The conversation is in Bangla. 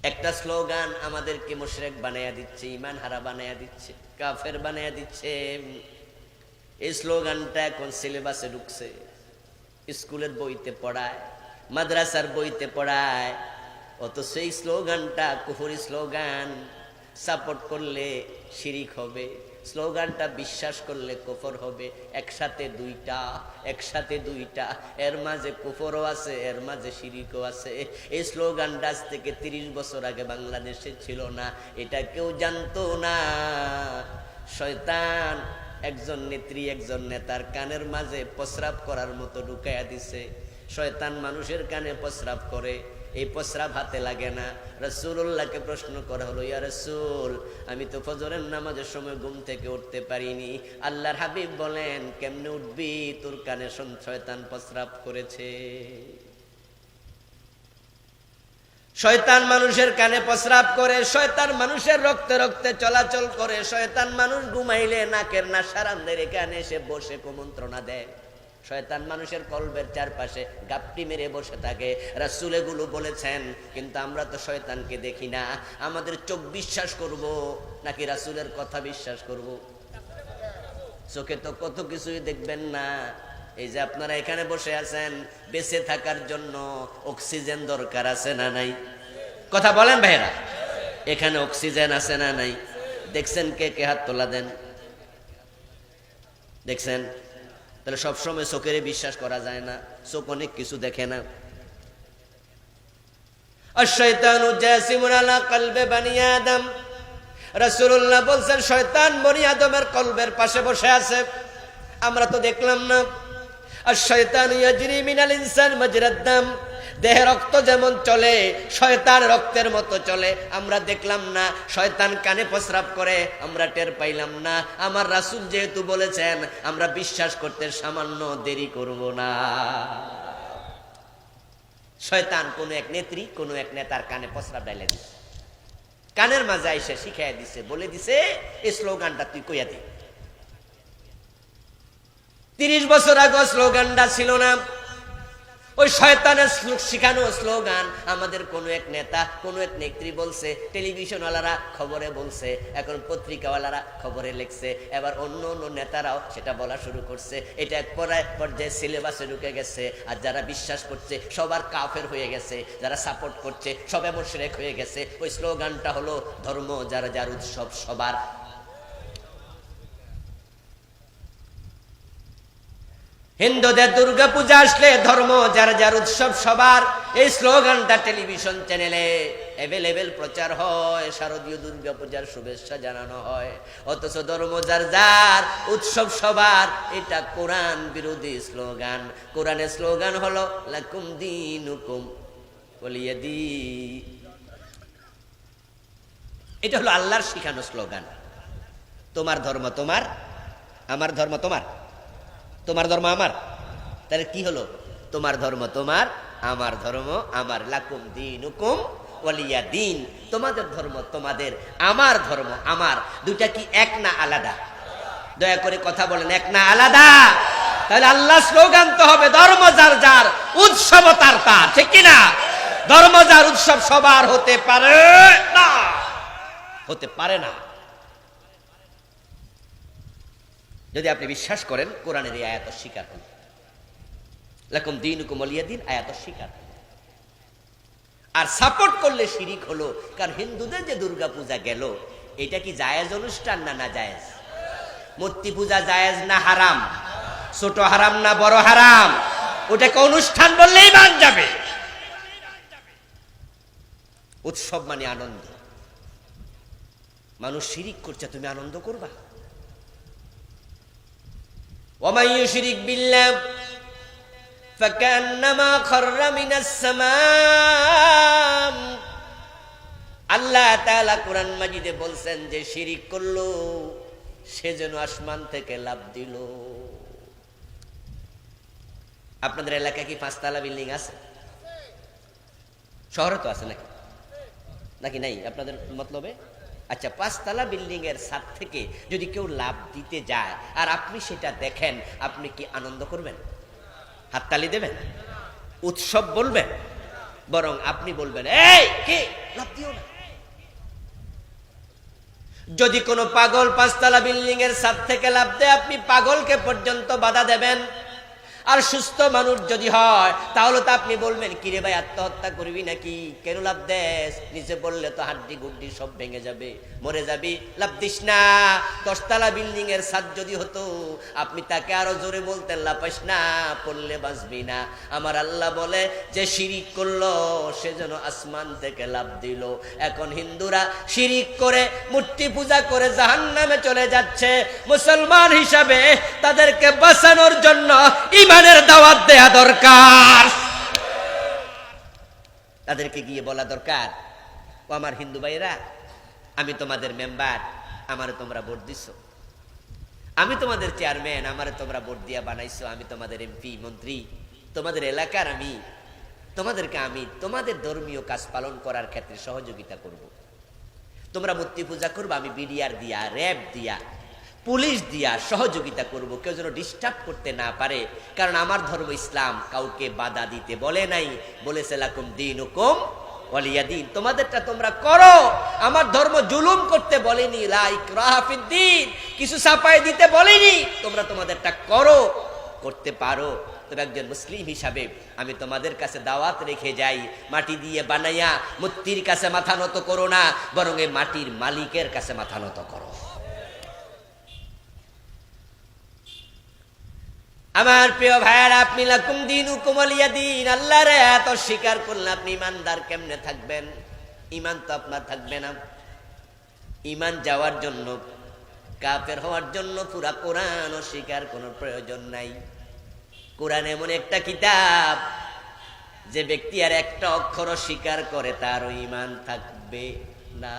একটা স্লোগান আমাদেরকে মুশরিক বানায়া দিচ্ছে, ঈমান হারা বানায়া দিচ্ছে, কাফের বানায়া দিচ্ছে। এই স্লোগানটা এখন সিলেবাসে ঢুকছে, স্কুলের বইতে পড়ায়, মাদ্রাসার বইতে পড়ায়। অথচ এই স্লোগানটা কুফরি স্লোগান। সাপোর্ট করলে শিরিক হবে, স্লোগানটা বিশ্বাস করলে কুফর হবে। একসাথে দুইটা, এর মাঝে কুফরও আছে, এর মাঝে শিরিকও আছে। এই স্লোগানটা আজ থেকে 30 বছর আগে বাংলাদেশে ছিল না, এটা কেউ জানতো না। শয়তান একজন নেত্রী, একজন নেতার কানের মাঝে প্রস্রাব করার মতো ঢুকাইয়া দিছে। শয়তান মানুষের কানে প্রস্রাব করে, এই প্রস্রাব হাতে লাগে না। রাসূলুল্লাহকে প্রশ্ন করা হলো, ইয়া রাসূল, আমি তো ফজরের নামাজের সময় ঘুম থেকে উঠতে পারিনি। আল্লাহর হাবিব বলেন, কেমনে উঠবি, তোর কানে শয়তান প্রস্রাব করেছে। শয়তান মানুষের কানে প্রস্রাব করে, শয়তান মানুষের রক্তে রক্তে চলাচল করে। শয়তান মানুষ ঘুমাইলে নাকের নাসারানদের এখানে এসে বসে কুমন্ত্রণা দেয়। শয়তান মানুষের কলবের চারপাশে গাপটি মেরে বসে থাকে। রাসূল এগুলো বলেছেন, কিন্তু আমরা তো শয়তানকে দেখি না। আমাদের চোখ বিশ্বাস করব নাকি রাসূলের কথা বিশ্বাস করব? চোখে তো কত কিছুই দেখবেন না। এই যে আপনারা এখানে বসে আছেন, বেঁচে থাকার জন্য অক্সিজেন দরকার আছে না নাই? কথা বলেন ভাইরা, এখানে অক্সিজেন আছে না নাই? দেখছেন? কে কে হাত তোলা দেন। দেখছেন? তাহলে সবসময় চোখের বিশ্বাস করা যায় না, চোখ অনেক কিছু দেখে না। আশ-শাইতানু জাসিমুন আলা কলবে বানি আদম। রাসূলুল্লাহ বলছেন, শয়তান বনি আদমের কলবের পাশে বসে আছে, আমরা তো দেখলাম না। আশ-শাইতানু ইয়াজরি মিনাল ইনসান মাজরাদ দাম। দেহে রক্ত যেমন চলে, শয়তান রক্তের মতো চলে, আমরা দেখলাম না। শয়তান কানে প্রস্রাব করে, আমরা টের পাইলাম না। আমার রাসূল যেহেতু বলেছেন, আমরা বিশ্বাস করতে সামান্য দেরি করব না। শয়তান কোন এক নেত্রী, কোন এক নেতার কানে প্রস্রাব ডাইলে দিছে, কানের মাঝে আইসা শিখাইয়া দিছে, বলে দিছে, এই স্লোগানটা তুই কইয়া দে। 30 বছর আগে স্লোগানটা ছিল না। ওই শয়তানের শিখানো স্লোগান আমাদের কোন এক নেতা, কোন এক নেত্রী বলছে, টেলিভিশনওয়ালারা খবরে বলছে, এখন পত্রিকাওয়ালারা খবরে লিখছে, এবার অন্য অন্য নেতারাও সেটা বলা শুরু করছে। এটা এক পর্যায়ে সিলেবাসে ঢুকে গেছে। আর যারা বিশ্বাস করছে সবার কাফের হয়ে গেছে, যারা সাপোর্ট করছে সবে মুশরিক হয়ে গেছে। ওই স্লোগানটা হলো, ধর্ম যার যার উৎসব সবার। হিন্দুদের দুর্গা পূজা আসলে ধর্ম যার যার উৎসব সবার, এই স্লোগানটা টেলিভিশন চ্যানেলে অ্যাভেলেবেল প্রচার হয়, শারদীয় দুর্গা পূজার শুভেচ্ছা জানানো হয়। অথচ ধর্ম যার যার উৎসব সবার, এটা কোরআন বিরোধী স্লোগান। কোরআনের স্লোগান হলো লাকুম দীনুকুম ওয়ালিয়াদিন। এটা হলো আল্লাহর শিখানো স্লোগান। তোমার ধর্ম তোমার, আমার ধর্ম তোমার, তোমার ধর্ম আমার। তাহলে কি হলো? তোমার ধর্ম তোমার, আমার ধর্ম আমার। লাকুম দীনুকুম ওয়ালিয়া দিন। তোমাদের ধর্ম তোমাদের, আমার ধর্ম আমার। দুইটা কি এক না আলাদা? দয়া করে কথা বলেন, এক না আলাদা? তাহলে আল্লাহ স্লোগান তো হবে, ধর্ম যার যার উৎসব তার তার, ঠিক কিনা? ধর্ম যার উৎসব সবার হতে পারে না, হতে পারে না। যদি আপনি বিশ্বাস করেন, কোরআনের এই আয়াত স্বীকার করুন, লাকুম দীনুকুম ওয়ালিয়া দিন, আয়াত স্বীকার। আর সাপোর্ট করলে শিরিক হলো। কারণ হিন্দুদের যে দুর্গা পূজা গেল, এটা কি জায়েজ অনুষ্ঠান না না জায়েজ? মূর্তি পূজা জায়েজ না হারাম? ছোট হারাম না বড় হারাম? ওটাকে অনুষ্ঠান বললেই মান যাবে। উৎসব মানে আনন্দ। মানুষ শিরিক করছে, তুমি আনন্দ করবা? ومن يشرك بالله فكأنما خر من السماء। আল্লাহ তাআলা কোরআন মাজিদে বলছেন যে শিরিক করলো সে যেন আসমান থেকে লাফ দিল। আপনাদের এলাকায় কি 5 তলা বিল্ডিং আছে? শহরে তো আছে নাকি? নাকি নাই আপনাদের মতলবে? আচ্ছা, 5 তলা বিল্ডিং এর ছাদ থেকে যদি কেউ লাফ দিতে যায় আর আপনি সেটা দেখেন, আপনি কি আনন্দ করবেন? হাততালি দেবেন? উৎসব বলবেন? বরং আপনি বলবেন, এই কি লাফ দিও না। যদি কোনো পাগল 5 তলা বিল্ডিং এর ছাদ থেকে লাফ দেয়, আপনি পাগলকে পর্যন্ত বাধা দেবেন। আর সুস্থ মানুষ যদি হয় তাহলে তো আপনি বলবেন, কিরে ভাই আত্মহত্যা করবি নাকি, কেন লাভ দেস, নিচে পড়লে তো হাড্ডি গুড্ডি সব ভেঙে যাবে, মরে যাবি, লাভ দিস না। 10 তলা বিল্ডিং এর ছাদ যদি হতো, আপনি তাকে আরো জোরে বলতেন, লাফাইস না, পড়লে বাঁচবি না। আমার আল্লাহ বলে যে শিরিক করলো সে যেন আসমান থেকে লাফ দিল। এখন হিন্দুরা শিরিক করে মূর্তি পূজা করে জাহান্নামে চলে যাচ্ছে। মুসলমান হিসাবে তাদেরকে বাঁচানোর জন্য ইমানের দাওয়াত দেয়া দরকার। তাদেরকে গিয়ে বলা দরকার, ও আমার হিন্দু ভাইরা, আমি তোমাদের মেম্বার, আমারে তোমরা ভোট দিছো, আমি তোমাদের চেয়ারম্যান, আমারে তোমরা ভোট দিয়া বানাইছো, আমি তোমাদের এমপি মন্ত্রী, তোমাদের এলাকার, আমি তোমাদেরকে আমি তোমাদের ধর্মীয় কাজ পালন করার ক্ষেত্রে সহযোগিতা করব। তোমরা মূর্তি পূজা করবো, আমি বিডিআর দিয়া, র্যাব দিয়া, পুলিশ দিয়া সহযোগিতা করব, কেউ যেন ডিস্টার্ব করতে না পারে। কারণ আমার ধর্ম ইসলাম কাউকে বাধা দিতে বলে নাই, বলেছে লাকুম দীনুকুম ওয়ালিয়া দিন, তোমাদেরটা তোমরা করো। আমার ধর্ম জুলুম করতে বলেনি, লা ইকরাহা ফিদ্দীন, কিছু চাপায় দিতে বলেনি, তোমরা তোমাদেরটা করো, করতে পারো। তবে একজন মুসলিম হিসাবে আমি তোমাদের কাছে দাওয়াত রেখে যাই, মাটি দিয়ে বানাইয়া মূর্তির কাছে মাথা নত করো না, বরং এই মাটির মালিকের কাছে মাথা নত করো। আমার প্রিয় ভাইয়ারা, আপনি লাকুম দীনুকুম ওয়ালিয়া দিন, আল্লাহরে এত স্বীকার করলে আপনি ইমানদার কেমনে থাকবেন? ইমান তো আপনার থাকবে না। ইমান যাওয়ার জন্য, কাফের হওয়ার জন্য পুরা কোরআন স্বীকার কোনো প্রয়োজন নাই। কোরআন এমন একটা কিতাব, যে ব্যক্তি আর একটা অক্ষর স্বীকার করে তারও ইমান থাকবে না।